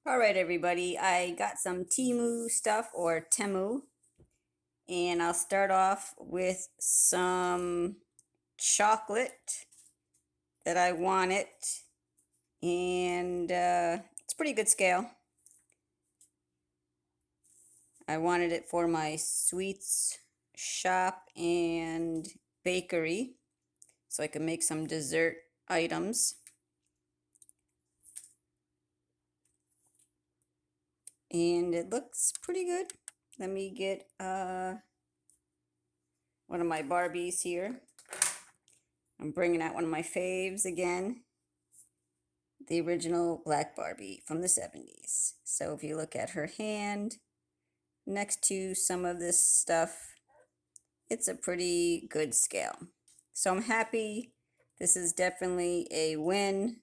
All right, everybody, I got some Temu stuff or Temu, and I'll start off with some chocolate that I wanted, and it's pretty good scale. I wanted it for my sweets shop and bakery, so I can make some dessert items. And it looks pretty good. Let me get one of my Barbies here. I'm bringing out one of my faves again, the original Black Barbie from the 70s. So if you look at her hand next to some of this stuff, it's a pretty good scale. So I'm happy. This is definitely a win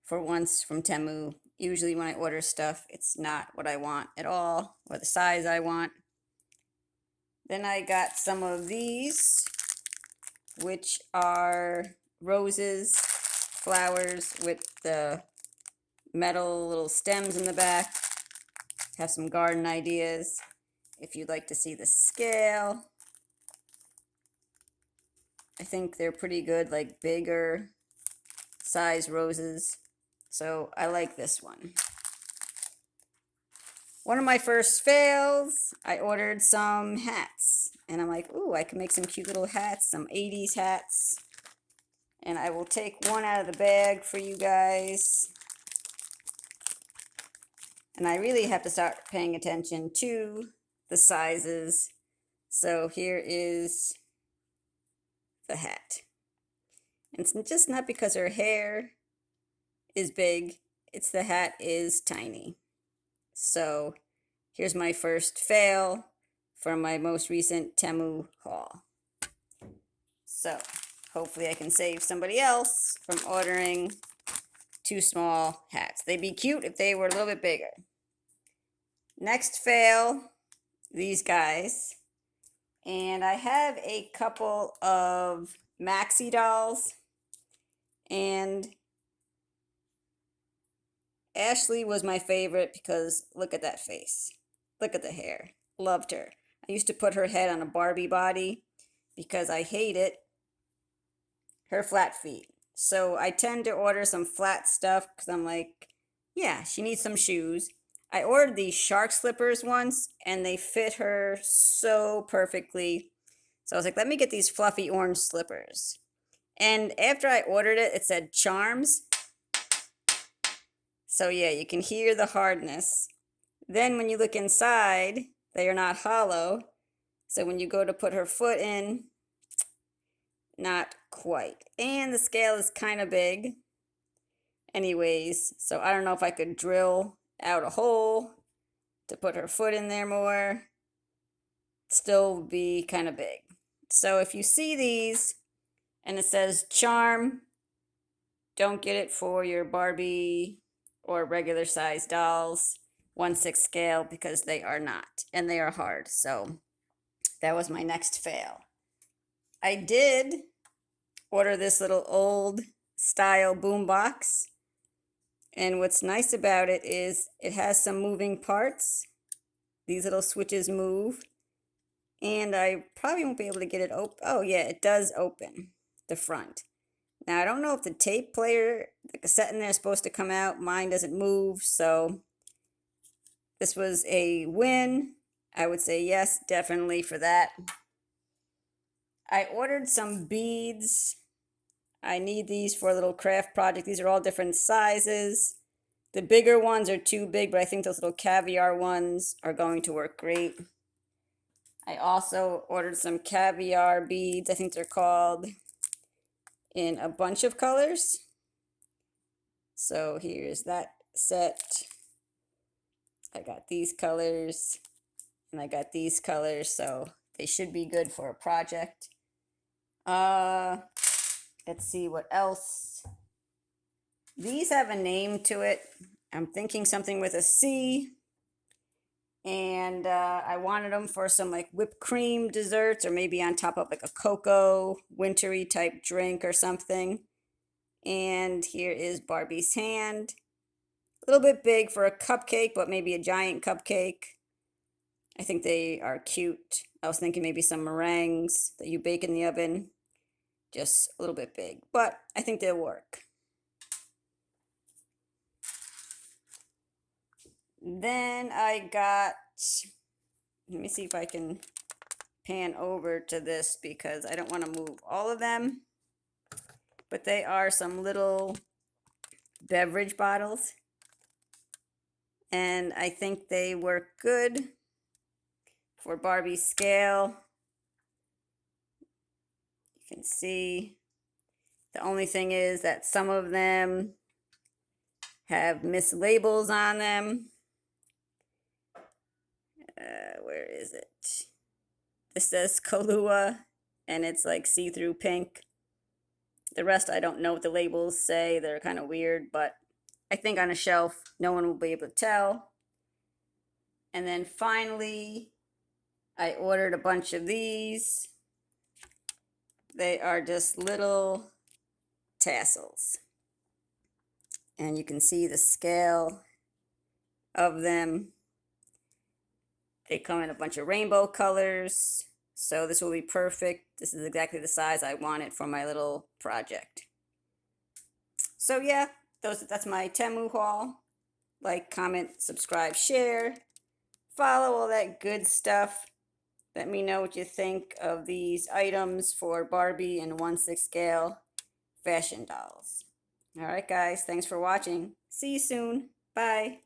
for once from Temu. Usually when I order stuff, it's not what I want at all or the size I want. Then I got some of these, which are roses, flowers with the metal little stems in the back. Have some garden ideas. If you'd like to see the scale, I think they're pretty good, like bigger size roses. So I like this one. One of my first fails, I ordered some hats. And I'm like, ooh, I can make some cute little hats, some 80s hats. And I will take one out of the bag for you guys. And I really have to start paying attention to the sizes. So here is the hat. And it's just not because her hair is big, it's the hat is tiny. So here's my first fail from my most recent Temu haul. So hopefully I can save somebody else from ordering too small hats. They'd be cute if they were a little bit bigger. Next fail, these guys. And I have a couple of maxi dolls, and Ashley was my favorite because look at that face. Look at the hair. Loved her. I used to put her head on a Barbie body because I hated her flat feet. So I tend to order some flat stuff because I'm like, yeah, she needs some shoes. I ordered these shark slippers once and they fit her so perfectly. So I was like, let me get these fluffy orange slippers. And after I ordered it, it said charms. So yeah, you can hear the hardness. Then when you look inside, they are not hollow. So when you go to put her foot in, not quite. And the scale is kind of big. Anyways, so I don't know if I could drill out a hole to put her foot in there more. Still be kind of big. So if you see these and it says charm, don't get it for your Barbie or regular size dolls, 1/6 scale, because they are not, and they are hard. So that was my next fail. I did order this little old style boombox, and what's nice about it is it has some moving parts. These little switches move, and I probably won't be able to get it open. Oh yeah, it does open the front. Now I don't know if the tape player, the cassette in there, is supposed to come out. Mine doesn't move, so this was a win. I would say yes, definitely for that. I ordered some beads. I need these for a little craft project. These are all different sizes. The bigger ones are too big, but I think those little caviar ones are going to work great. I also ordered some caviar beads, I think they're called, in a bunch of colors. So here's that set. I got these colors and I got these colors, so they should be good for a project. Let's see what else. These have a name to it. I'm thinking something with a C. And I wanted them for some like whipped cream desserts or maybe on top of like a cocoa wintry type drink or something. And here is Barbie's hand. little bit big for a cupcake, but maybe a giant cupcake. I think they are cute. I was thinking maybe some meringues that you bake in the oven. Just a little bit big, but I think they'll work. Then I got, let me see if I can pan over to this because I don't want to move all of them, but they are some little beverage bottles, and I think they work good for Barbie's scale. You can see the only thing is that some of them have mislabels on them. Where is it? This says Kahlua, and it's like see-through pink. The rest, I don't know what the labels say. They're kind of weird, but I think on a shelf, no one will be able to tell. And then finally, I ordered a bunch of these. They are just little tassels. And you can see the scale of them. They come in a bunch of rainbow colors. So this will be perfect. This is exactly the size I wanted for my little project. So yeah, that's my Temu haul. Like, comment, subscribe, share, follow, all that good stuff. Let me know what you think of these items for Barbie and 1/6 scale fashion dolls. All right, guys, thanks for watching. See you soon. Bye.